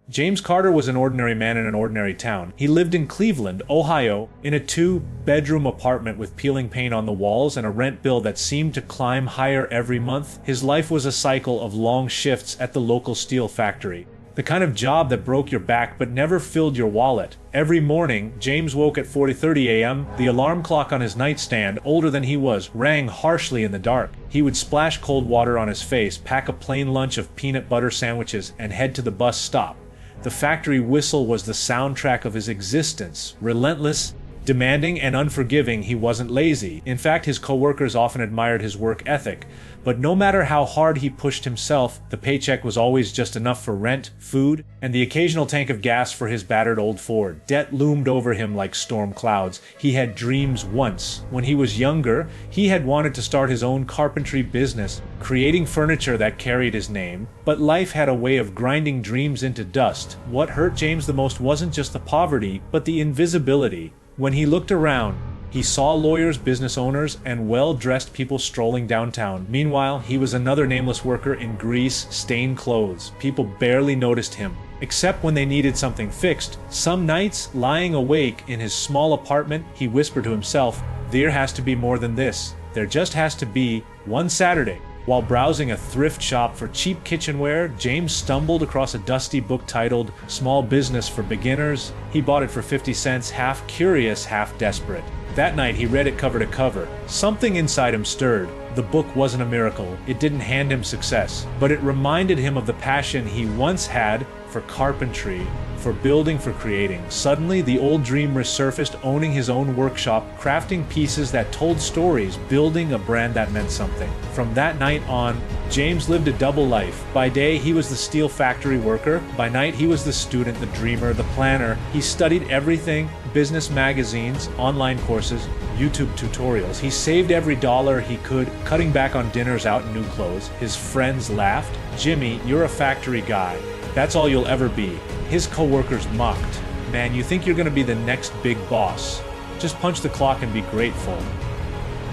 James Carter was an ordinary man in an ordinary town. He lived in Cleveland, Ohio, in a 2-bedroom apartment with peeling paint on the walls and a rent bill that seemed to climb higher every month. His life was a cycle of long shifts at the local steel factory. The kind of job that broke your back but never filled your wallet. Every morning, James woke at 4:30 a.m. The alarm clock on his nightstand, older than he was, rang harshly in the dark. He would splash cold water on his face, pack a plain lunch of peanut butter sandwiches, and head to the bus stop. The factory whistle was the soundtrack of his existence. Relentless, demanding, and unforgiving, he wasn't lazy. In fact, his coworkers often admired his work ethic. But no matter how hard he pushed himself, the paycheck was always just enough for rent, food, and the occasional tank of gas for his battered old Ford. Debt loomed over him like storm clouds. He had dreams once. When he was younger, he had wanted to start his own carpentry business, creating furniture that carried his name. But life had a way of grinding dreams into dust. What hurt James the most wasn't just the poverty, but the invisibility. When he looked around, he saw lawyers, business owners, and well-dressed people strolling downtown. Meanwhile, he was another nameless worker in grease-stained clothes. People barely noticed him, except when they needed something fixed. Some nights, lying awake in his small apartment, he whispered to himself, "There has to be more than this. There just has to be." One Saturday, while browsing a thrift shop for cheap kitchenware, James stumbled across a dusty book titled Small Business for Beginners. He bought it for 50 cents, half curious, half desperate. That night, he read it cover to cover. Something inside him stirred. The book wasn't a miracle. It didn't hand him success, but it reminded him of the passion he once had for carpentry, for building, for creating. Suddenly, the old dream resurfaced, owning his own workshop, crafting pieces that told stories, building a brand that meant something. From that night on, James lived a double life. By day, he was the steel factory worker. By night, he was the student, the dreamer, the planner. He studied everything: business magazines, online courses, YouTube tutorials. He saved every dollar he could, cutting back on dinners out in new clothes. His friends laughed. "Jimmy, you're a factory guy. That's all you'll ever be." His coworkers mocked. "Man, you think you're gonna be the next big boss. Just punch the clock and be grateful."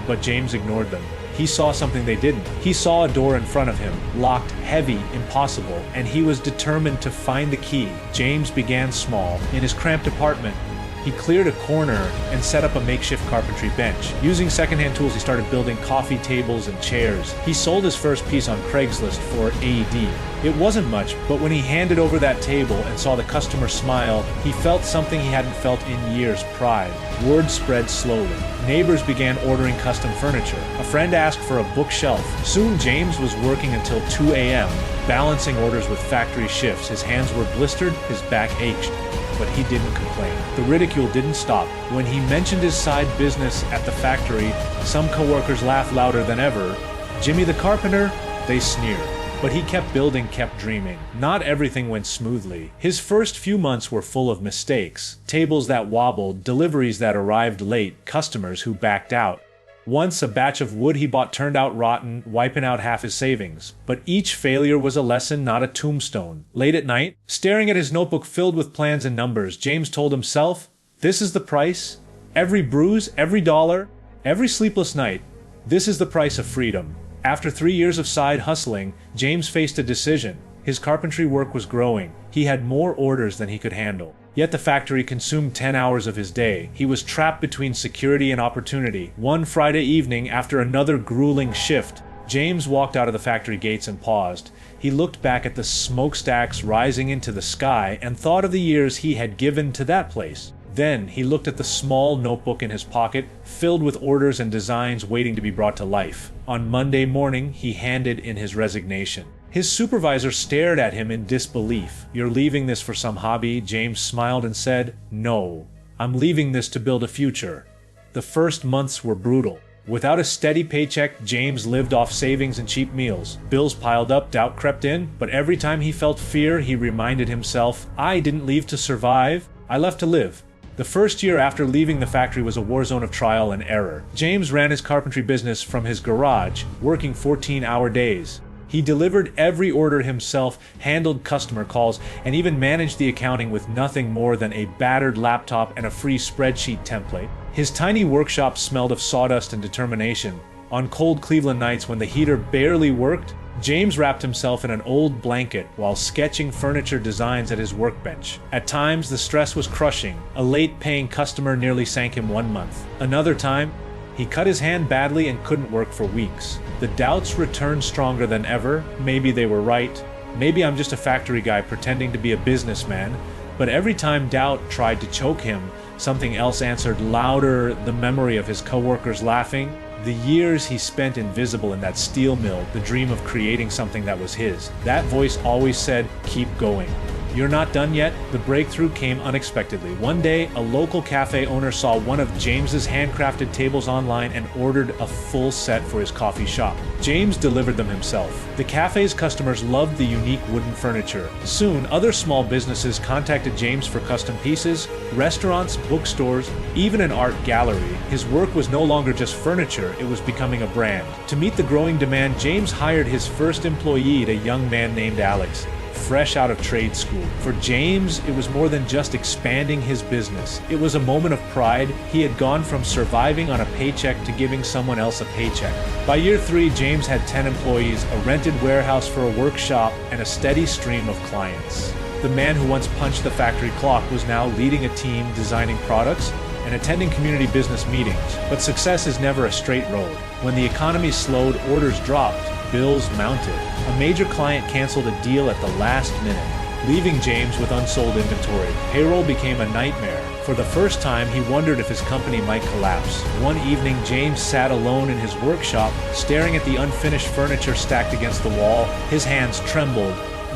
But James ignored them. He saw something they didn't. He saw a door in front of him, locked, heavy, impossible, and he was determined to find the key. James began small. In his cramped apartment, he cleared a corner and set up a makeshift carpentry bench. Using secondhand tools, he started building coffee tables and chairs. He sold his first piece on Craigslist for AED. It wasn't much, but when he handed over that table and saw the customer smile, he felt something he hadn't felt in years: pride. Word spread slowly. Neighbors began ordering custom furniture. A friend asked for a bookshelf. Soon James was working until 2 a.m., balancing orders with factory shifts. His hands were blistered, his back ached. But he didn't complain. The ridicule didn't stop. When he mentioned his side business at the factory, some coworkers laughed louder than ever. "Jimmy the carpenter?" they sneered. But he kept building, kept dreaming. Not everything went smoothly. His first few months were full of mistakes. Tables that wobbled, deliveries that arrived late, customers who backed out. Once, a batch of wood he bought turned out rotten, wiping out half his savings. But each failure was a lesson, not a tombstone. Late at night, staring at his notebook filled with plans and numbers, James told himself, "This is the price. Every bruise, every dollar, every sleepless night. This is the price of freedom." After 3 years of side hustling, James faced a decision. His carpentry work was growing. He had more orders than he could handle. Yet the factory consumed 10 hours of his day. He was trapped between security and opportunity. One Friday evening, after another grueling shift, James walked out of the factory gates and paused. He looked back at the smokestacks rising into the sky and thought of the years he had given to that place. Then he looked at the small notebook in his pocket, filled with orders and designs waiting to be brought to life. On Monday morning, he handed in his resignation. His supervisor stared at him in disbelief. "You're leaving this for some hobby?" James smiled and said, "No, I'm leaving this to build a future." The first months were brutal. Without a steady paycheck, James lived off savings and cheap meals. Bills piled up, doubt crept in, but every time he felt fear, he reminded himself, "I didn't leave to survive, I left to live." The first year after leaving the factory was a war zone of trial and error. James ran his carpentry business from his garage, working 14-hour days. He delivered every order himself, handled customer calls, and even managed the accounting with nothing more than a battered laptop and a free spreadsheet template. His tiny workshop smelled of sawdust and determination. On cold Cleveland nights when the heater barely worked, James wrapped himself in an old blanket while sketching furniture designs at his workbench. At times, the stress was crushing. A late-paying customer nearly sank him 1 month. Another time, he cut his hand badly and couldn't work for weeks. The doubts returned stronger than ever. Maybe they were right. Maybe I'm just a factory guy pretending to be a businessman. But every time doubt tried to choke him, something else answered louder, the memory of his coworkers laughing. The years he spent invisible in that steel mill, the dream of creating something that was his. That voice always said, keep going. You're not done yet? The breakthrough came unexpectedly. One day, a local cafe owner saw one of James's handcrafted tables online and ordered a full set for his coffee shop. James delivered them himself. The cafe's customers loved the unique wooden furniture. Soon, other small businesses contacted James for custom pieces, restaurants, bookstores, even an art gallery. His work was no longer just furniture, it was becoming a brand. To meet the growing demand, James hired his first employee, a young man named Alex, fresh out of trade school. For James, it was more than just expanding his business. It was a moment of pride. He had gone from surviving on a paycheck to giving someone else a paycheck. By year 3, James had 10 employees, a rented warehouse for a workshop, and a steady stream of clients. The man who once punched the factory clock was now leading a team, designing products, and attending community business meetings. But success is never a straight road. When the economy slowed, orders dropped, bills mounted. A major client canceled a deal at the last minute, leaving James with unsold inventory. Payroll became a nightmare. For the first time, he wondered if his company might collapse. One evening, James sat alone in his workshop, staring at the unfinished furniture stacked against the wall. His hands trembled.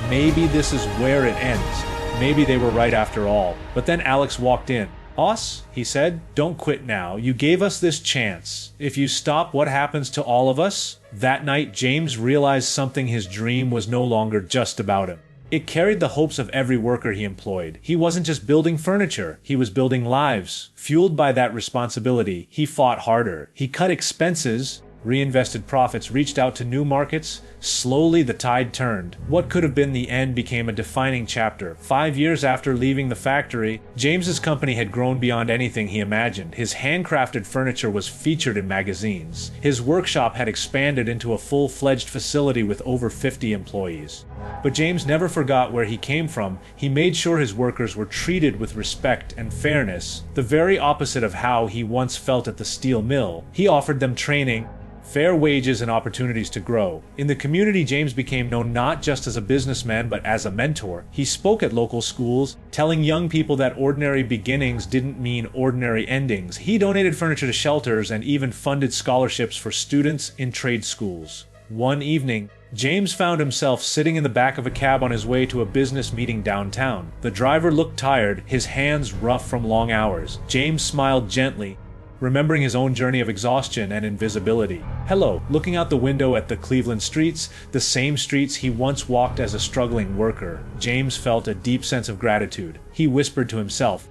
Maybe this is where it ends. Maybe they were right after all. But then Alex walked in. "Boss," he said, "don't quit now. You gave us this chance. If you stop, what happens to all of us?" That night, James realized something. His dream was no longer just about him. It carried the hopes of every worker he employed. He wasn't just building furniture, he was building lives. Fueled by that responsibility, he fought harder. He cut expenses, reinvested profits, reached out to new markets. Slowly, the tide turned. What could have been the end became a defining chapter. 5 years after leaving the factory, James's company had grown beyond anything he imagined. His handcrafted furniture was featured in magazines. His workshop had expanded into a full-fledged facility with over 50 employees. But James never forgot where he came from. He made sure his workers were treated with respect and fairness, the very opposite of how he once felt at the steel mill. He offered them training, fair wages, and opportunities to grow. In the community, James became known not just as a businessman, but as a mentor. He spoke at local schools, telling young people that ordinary beginnings didn't mean ordinary endings. He donated furniture to shelters and even funded scholarships for students in trade schools. One evening, James found himself sitting in the back of a cab on his way to a business meeting downtown. The driver looked tired, his hands rough from long hours. James smiled gently, remembering his own journey of exhaustion and invisibility. "Hello," looking out the window at the Cleveland streets, the same streets he once walked as a struggling worker. James felt a deep sense of gratitude. He whispered to himself,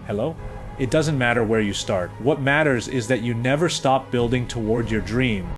"Hello? It doesn't matter where you start. What matters is that you never stop building toward your dream."